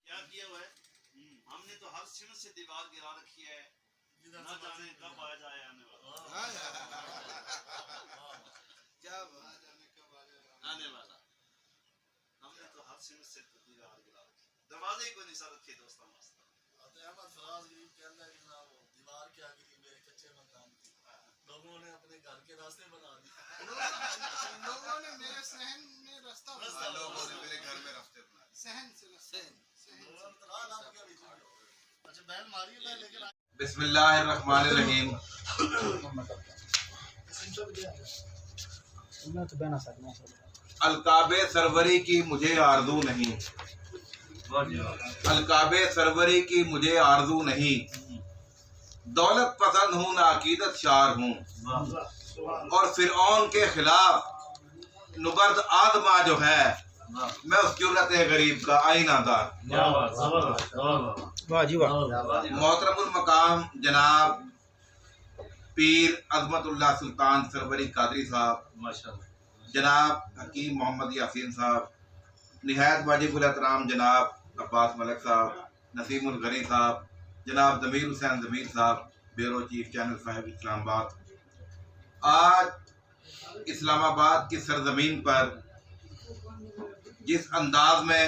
کیا کیا ہوا ہے؟ ہم نے تو ہر سمت سے دیوار گرا رکھی ہے، نہ جانے کب آ جائے آنے والا، کیا آنے والا۔ ہم نے تو ہر سمت سے دیوار گرا رکھی، دروازے ہی کوئی نہیں سر رکھے دوستان واسطہ۔ احمد فراز غریب کہتا ہے کہ جناب دیوار کیا گری میرے کچے مکان کی، لوگوں نے اپنے گھر کے راستے بنا دیے، لوگوں نے میرے صحن میں راستہ بنا، لوگوں نے میرے گھر میں راستے بنا دیے۔ صحن سے اچھا بہن ماری ہے لیکن بسم اللہ الرحمن الرحیم۔ القاب سروری کی مجھے آرزو نہیں، القاب سروری کی مجھے آرزو نہیں، دولت پسند ہوں نہ عقیدت شعر ہوں، اور فرعون کے خلاف نبرد آدما جو ہے میں اس جرت غریب کا آئینہ دار۔ محترم المقام جناب پیر عظمت اللہ سلطان سروری قادری صاحب، جناب حکیم محمد یاسین صاحب، نہایت واجب الاحترام جناب عباس ملک صاحب، نسیم الغنی صاحب، جناب ضمیر حسین ضمیر صاحب، بیورو چیف چینل 5 اسلام آباد۔ آج اسلام آباد کی سرزمین پر جس انداز میں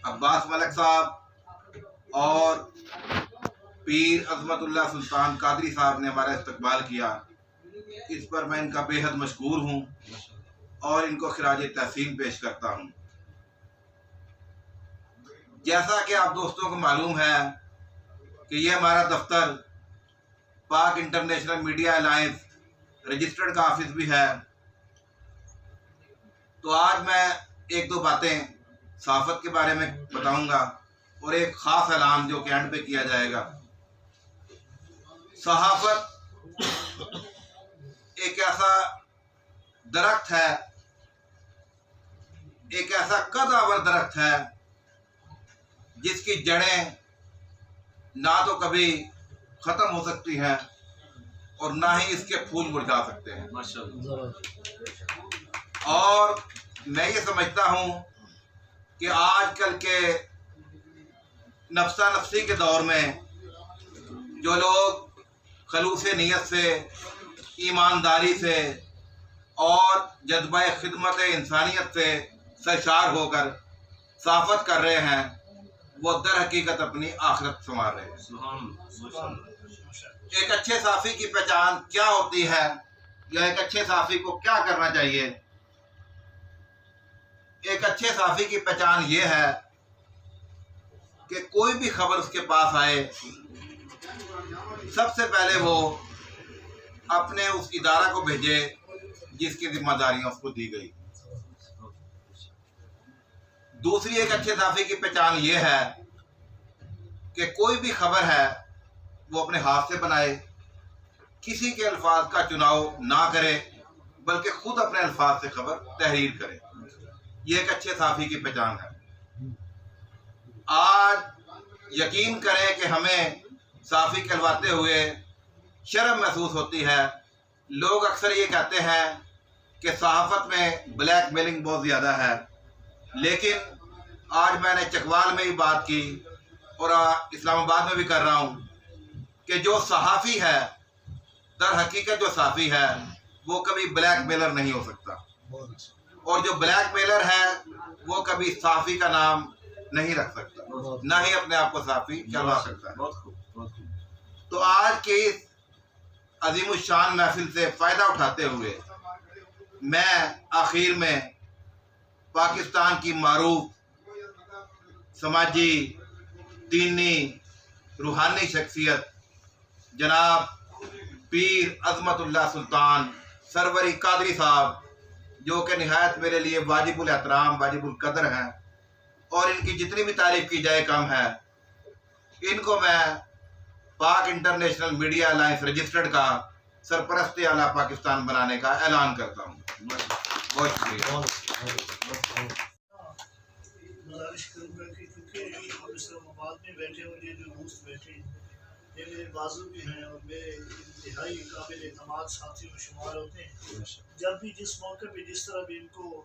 عباس ملک صاحب اور پیر عظمت اللہ سلطان قادری صاحب نے ہمارا استقبال کیا، اس پر میں ان کا بے حد مشکور ہوں اور ان کو خراج تحسین پیش کرتا ہوں۔ جیسا کہ آپ دوستوں کو معلوم ہے کہ یہ ہمارا دفتر پاک انٹرنیشنل میڈیا الائنس رجسٹرڈ کا آفس بھی ہے، تو آج میں ایک دو باتیں صحافت کے بارے میں بتاؤں گا اور ایک خاص اعلان جو کہ اینڈ پہ کیا جائے گا۔ صحافت ایک ایسا درخت ہے، ایک ایسا قد آور درخت ہے جس کی جڑیں نہ تو کبھی ختم ہو سکتی ہیں اور نہ ہی اس کے پھول مرجھا سکتے ہیں۔ اور میں یہ سمجھتا ہوں کہ آج کل کے نفسا نفسی کے دور میں جو لوگ خلوص نیت سے، ایمانداری سے اور جذبہ خدمت انسانیت سے سرشار ہو کر صحافت کر رہے ہیں، وہ در حقیقت اپنی آخرت سنوار رہے ہیں۔ ایک اچھے صحافی کی پہچان کیا ہوتی ہے یا ایک اچھے صحافی کو کیا کرنا چاہیے؟ ایک اچھے صحافی کی پہچان یہ ہے کہ کوئی بھی خبر اس کے پاس آئے، سب سے پہلے وہ اپنے اس ادارہ کو بھیجے جس کی ذمہ داریاں اس کو دی گئی۔ دوسری ایک اچھے صحافی کی پہچان یہ ہے کہ کوئی بھی خبر ہے وہ اپنے ہاتھ سے بنائے، کسی کے الفاظ کا چناؤ نہ کرے بلکہ خود اپنے الفاظ سے خبر تحریر کرے۔ یہ ایک اچھے صحافی کی پہچان ہے۔ آج یقین کریں کہ ہمیں صحافی کہلواتے ہوئے شرم محسوس ہوتی ہے۔ لوگ اکثر یہ کہتے ہیں کہ صحافت میں بلیک میلنگ بہت زیادہ ہے، لیکن آج میں نے چکوال میں بھی بات کی اور اسلام آباد میں بھی کر رہا ہوں کہ جو صحافی ہے، در حقیقت جو صحافی ہے وہ کبھی بلیک میلر نہیں ہو سکتا، اور جو بلیک میلر ہے وہ کبھی صحافی کا نام نہیں رکھ سکتا، نہ ہی اپنے آپ کو صحافی کہلوا سکتا ہے۔ تو آج کی اس عظیم الشان محفل سے فائدہ اٹھاتے ہوئے میں آخر میں پاکستان کی معروف سماجی، دینی، روحانی شخصیت جناب پیر عظمت اللہ سلطان سروری قادری صاحب، جو کہ نہایت میرے لیے واجب الاحترام، واجب القدر ہیں، اور ان کی جتنی بھی تعریف کی جائے کم ہے، ان کو میں پاک انٹرنیشنل میڈیا الائنس رجسٹرڈ کا سرپرست اعلیٰ پاکستان بنانے کا اعلان کرتا ہوں۔ بہت شکریہ۔ گزارش کروں گا کہ کیونکہ ہم اسلام آباد میں بیٹھے اور یہ جو دوست بیٹھے یہ میرے بازو بھی ہیں اور میرے انتہائی قابل اعتماد ساتھی و شمار ہوتے ہیں، جب بھی جس موقع پہ جس طرح بھی ان کو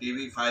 TV5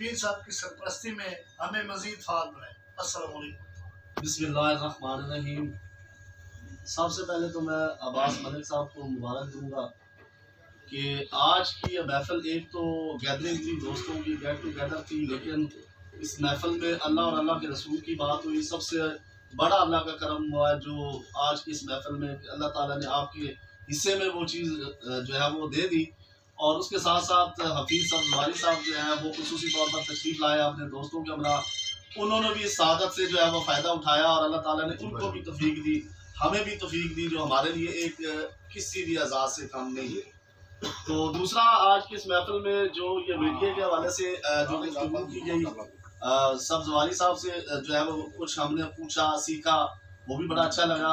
پیر صاحب کی سرپرستی میں ہمیں مزید فعال بنائیں۔ السلام علیکم۔ بسم اللہ الرحمن الرحیم۔ سب سے پہلے تو میں عباس ملک صاحب کو مبارک دوں گا کہ آج کی یہ محفل ایک تو گیدرنگ تھی، دوستوں کی گیٹ ٹوگیدر تھی، لیکن اس محفل میں اللہ اور اللہ کے رسول کی بات ہوئی۔ سب سے بڑا اللہ کا کرم ہوا ہے جو آج کی اس محفل میں اللہ تعالیٰ نے آپ کے حصے میں وہ چیز جو ہے وہ دے دی، اور اس کے ساتھ ساتھ حفیظ صاحب زواری صاحب جو ہیں وہ خصوصی طور پر تشریف لائے اپنے دوستوں کے ہمراہ۔ انہوں نے بھی اس سعادت سے جو ہے وہ فائدہ اٹھایا، اور اللہ تعالیٰ نے ان کو بھی توفیق دی، ہمیں بھی توفیق دی، جو ہمارے لیے ایک کسی بھی اعزاز سے کم نہیں ہے۔ تو دوسرا، آج کی اس محفل میں جو یہ میڈیا کے حوالے سے جو گفتگو کی گئی، سب زواری صاحب سے جو ہے وہ کچھ ہم نے پوچھا سیکھا، وہ بھی بڑا اچھا لگا،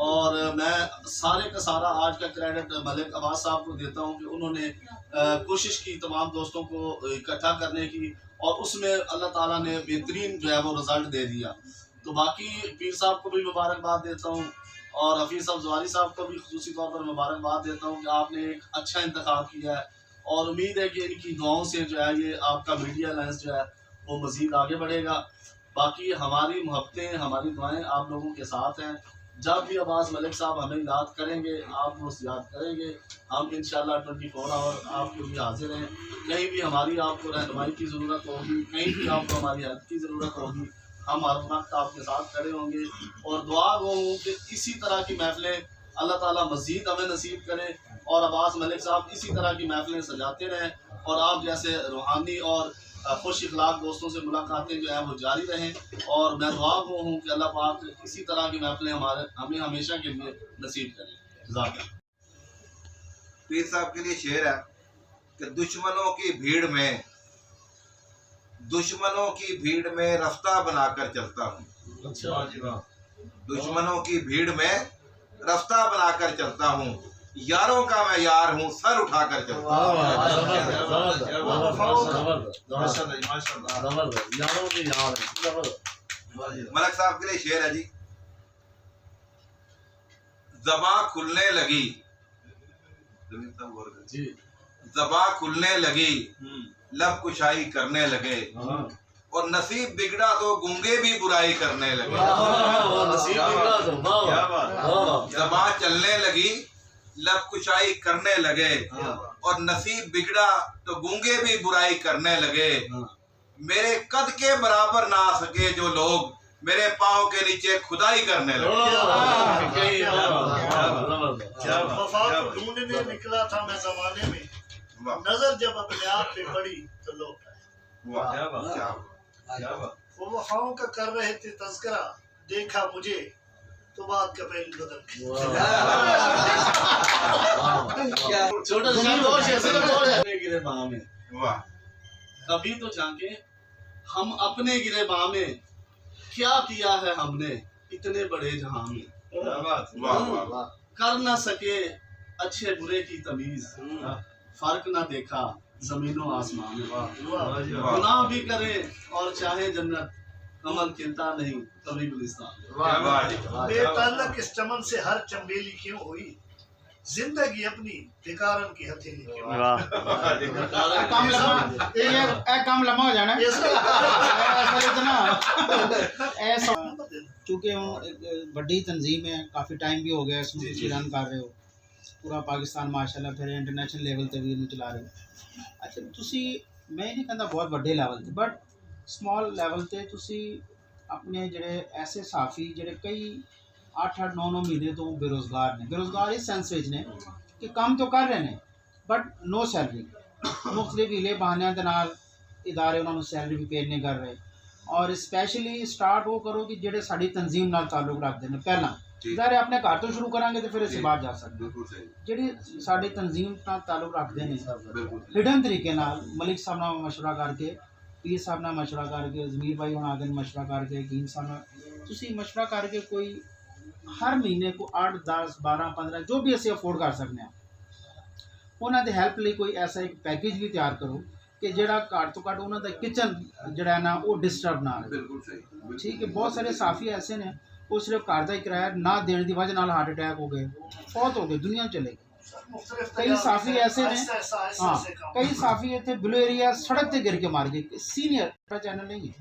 اور میں سارے کا سارا آج کا کریڈٹ ملک عباس صاحب کو دیتا ہوں کہ انہوں نے کوشش کی تمام دوستوں کو اکٹھا کرنے کی، اور اس میں اللہ تعالیٰ نے بہترین جو ہے وہ رزلٹ دے دیا۔ تو باقی پیر صاحب کو بھی مبارکباد دیتا ہوں، اور حفیظ صاحب زواری صاحب کو بھی خصوصی طور پر مبارکباد دیتا ہوں کہ آپ نے ایک اچھا انتخاب کیا ہے، اور امید ہے کہ ان کی دعاؤں سے جو ہے یہ آپ کا میڈیا الائنس جو ہے وہ مزید آگے بڑھے گا۔ باقی ہماری محبتیں، ہماری دعائیں آپ لوگوں کے ساتھ ہیں۔ جب بھی عباس ملک صاحب ہمیں یاد کریں گے، آپ کو یاد کریں گے، ہم انشاءاللہ 24 آور آپ کے لیے حاضر ہیں۔ کہیں بھی ہماری آپ کو رہنمائی کی ضرورت ہوگی، کہیں بھی آپ کو ہماری ہیلپ کی ضرورت ہوگی، ہم ہر وقت آپ کے ساتھ کھڑے ہوں گے، اور دعا وہ ہوں کہ اسی طرح کی محفلیں اللہ تعالیٰ مزید ہمیں نصیب کرے، اور عباس ملک صاحب اسی طرح کی محفلیں سجاتے رہیں، اور آپ جیسے روحانی اور خوش اخلاق دوستوں سے ملاقاتیں جو ہیں وہ جاری رہیں، اور میں دعا وہ ہوں کہ اللہ پاک اسی طرح کی محفلیں ہمیں ہمیشہ کے لیے نصیب کریں۔ جزاک اللہ۔ پیر صاحب کے لیے شعر ہے کہ دشمنوں کی بھیڑ میں رفتہ بنا کر چلتا ہوں، دشمنوں کی بھیڑ میں رفتہ بنا کر چلتا ہوں، یاروں کا میں یار ہوں، سر اٹھا کر چلتا ہوں۔ ملک صاحب کے لیے شعر ہے جی، زباں کھلنے لگی، زباں کھلنے لگی، لب کشائی کرنے لگے، اور نصیب بگڑا تو گونگے بھی برائی کرنے لگے۔ زباں چلنے لگی، لب کشائی کرنے لگے، اور نصیب بگڑا تو گونگے بھی برائی کرنے لگے۔ میرے قد کے برابر نہ آ سکے جو لوگ، میرے پاؤں کے نیچے کھدائی کرنے لگے۔ وفا کو ڈھونڈنے نکلا تھا میں زمانے میں، نظر جب اپنے آپ پہ پڑی تو لوٹ آئے۔ وہ وفاؤں کا کر رہے تھے تذکرہ، دیکھا مجھے تو بات کا پہلو بدل کبھی تو جھانکے ہم اپنے گریباں میں، کیا کیا ہے ہم نے اتنے بڑے جہاں میں، کر نہ سکے اچھے برے کی تمیز، فرق نہ دیکھا زمین و آسمان میں، گناہ بھی کرے اور چاہے جنت، عمل کھلتا نہیں کبھی گلستان۔ بے تعلق اس چمن سے ہر چمبیلی کیوں ہوئی، زندگی اپنی بیکارن کی ہتھیلی کیوں ہوئی۔ کام لمحہ ہو جانا چونکہ بڑی تنظیم ہے، کافی ٹائم بھی ہو گیا اس میں رن کر رہے ہو، پورا پاکستان ماشاءاللہ، پھر انٹرنیشنل لیول تے بھی چلا رہے ہو۔ اچھا تسی، میں نہیں کہتا بہت بڑے لیول تے، بٹ سمال لیول تے تسی اپنے جڑے ایسے صحافی جڑے کئی 8-9 مہینے تو بے روزگار نے، بے روزگار اس سینس وچ نے کہ کام تو کر رہے ہیں بٹ نو سیلری، مختلف ہیلے بہانے دے نال ادارے انہوں نے سیلری بھی پے نہیں کر رہے، اور اسپیشلی سٹارٹ وہ کرو کہ جڑے ساری تنظیم نال تعلق رکھتے ہیں، پہلا ادارے اپنے گھر تو شروع کریں گے تو پھر اس بعد جا سکتے، جڑی ساری تنظیم نال تعلق رکھتے ہیں ہڈن طریقے نال ملک صاحب نال مشورہ کر کے، پیر صاحب نال مشورہ کر کے، ضمیر بھائی ہونا دن مشورہ کر کے، حکیم صاحب نال تسی مشورہ کر کے کوئی ہر مہینے کو 8, 10, 12, 15 جو بھی اسی افورڈ کر سکتے ہیں، انہوں نے ہیلپ لی کوئی ایسا ایک پیکیج بھی تیار کرو کہ جڑا گھٹ تو گھٹ انہوں کا کچن جڑا ہے نا وہ ڈسٹرب نہ رہے۔ ٹھیک ہے، بہت سارے صحافی ایسے نے وہ صرف گھر کا کرایہ نہ دینے کی وجہ نال ہارٹ اٹیک ہو گئے، فوت ہو گئے، دنیا چلے گئے۔ مختلف کئی صحافی ایسے نے آہستہ آہستہ آہستہ ہاں آہستہ کام کئی صحافی یہ تھے بلو ایریا سڑک تے گر کے مار گئے سینئر چینل نہیں ہے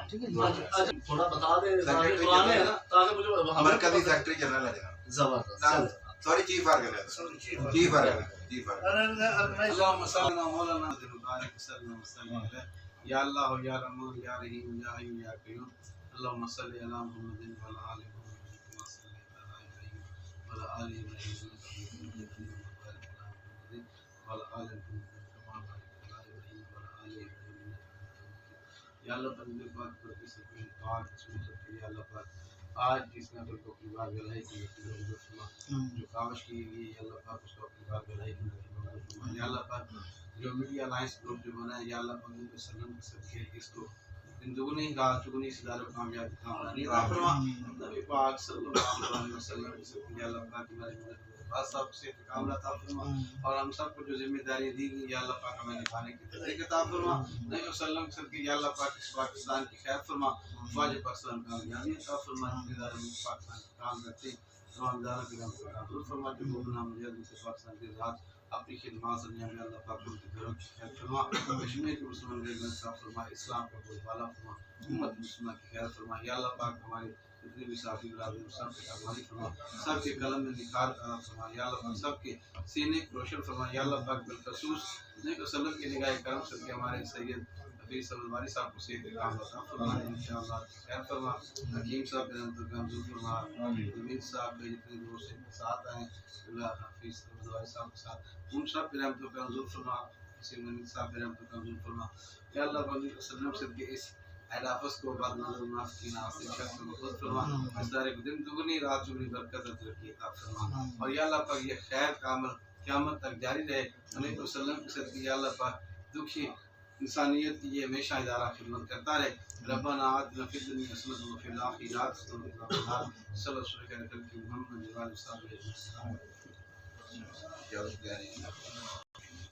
ٹھیک ہے جی اچھا تھوڑا بتا دیں سیکرٹری پرانے ہیں نا تاکہ مجھے مرکزی سیکرٹری جنرل ہے جناب زبردست sorry chief organizer chief organizer اللهم صل على مولانا مبارك وسلم وسلم عليه يا الله يا رحمن يا رحيم يا حي يا قيوم اللهم صل على محمد وعلى ال محمد كما صليت على ابراهيم وعلى ال ابراهيم انك حميد مجيد وبارك على محمد وعلى ال محمد كما باركت على ابراهيم وعلى ال ابراهيم انك حميد مجيد یا اللہ بندے پاک پر کس کی پاک سنت یا اللہ پاک آج جس نے کو اپنی بار گلائی کی جو کاوش کی گئی یا اللہ پاک اس کو اپنی بار گلائی کی یا اللہ پاک جو میڈیا الائنس گروپ جو بنا ہے یا اللہ پاک ان کے سلم کے صدقے اس کو ان دگنی رات چگنی صداروں کامیابی کامرانی عطا فرما نبی پاک صلی اللہ علیہ وسلم کے صدقے یا اللہ پاک ہمارے بات صاحب سے کامل عطا فرما اور ہم سب کو جو ذمہ داری دی گئی یا اللہ پاک ہمیں نبھانے کی توفیق عطا فرما نبی وسلم کے صدقے یا اللہ پاک اس پاکستان کی خیر فرما واجب پاکستان کامیابی عطا فرما ادارے میں پاکستان کا کام کرتے تمام اداروں کے نام پر حضور فرما جو مومن مجاہد سے پاکستان کے ذات اپنی خدمات سے میں اللہ پاک ان کے گھروں کی خیر فرما کشمیر کے مسلمان کے عطا فرما اسلام کا بول بالا فرما امت مسلمہ کی خیر فرما یا اللہ پاک ہمارے جتنے بھی صافی برادر سب کے کامیابی فرما سب کے قلم میں نکھار عطا فرما یا اللہ پاک سب کے سینے کو روشن فرما یا اللہ پاک بالخصوص نبی وسلم کی نگاہ کرم سے کہ ہمارے سید حفیظ صلی صاحب کو صحت کام عطا فرما انشاءاللہ خیر فرما حکیم صاحب کے نام پر منظور فرما امید صاحب کے جتنے دوست کے ساتھ آئے اللہ حفیظ صلی صاحب کے ساتھ ان سب پر رحمتوں کا منظور فرما کسی منی صاحب پر رحمتوں کا منظور فرما یا اللہ پاک وسلم سے کہ اس اہدافس کو بعد نظر منافقین آسن شخص کو خود فرما اس دارے کو دن دگنی رات چگنی برکت ترقی عطا فرما اور یا اللہ پاک یہ خیر کامل قیامت تک جاری رہے نبی وسلم کے صدقے یا اللہ پاک دکھی انسانیت کی یہ ہمیشہ ادارہ خدمت کرتا رہے ربنا آتنا فی الدنیا حسنۃ وفی الآخرۃ حسنۃ وقنا عذاب صلی اللہ علیہ وسلم محمد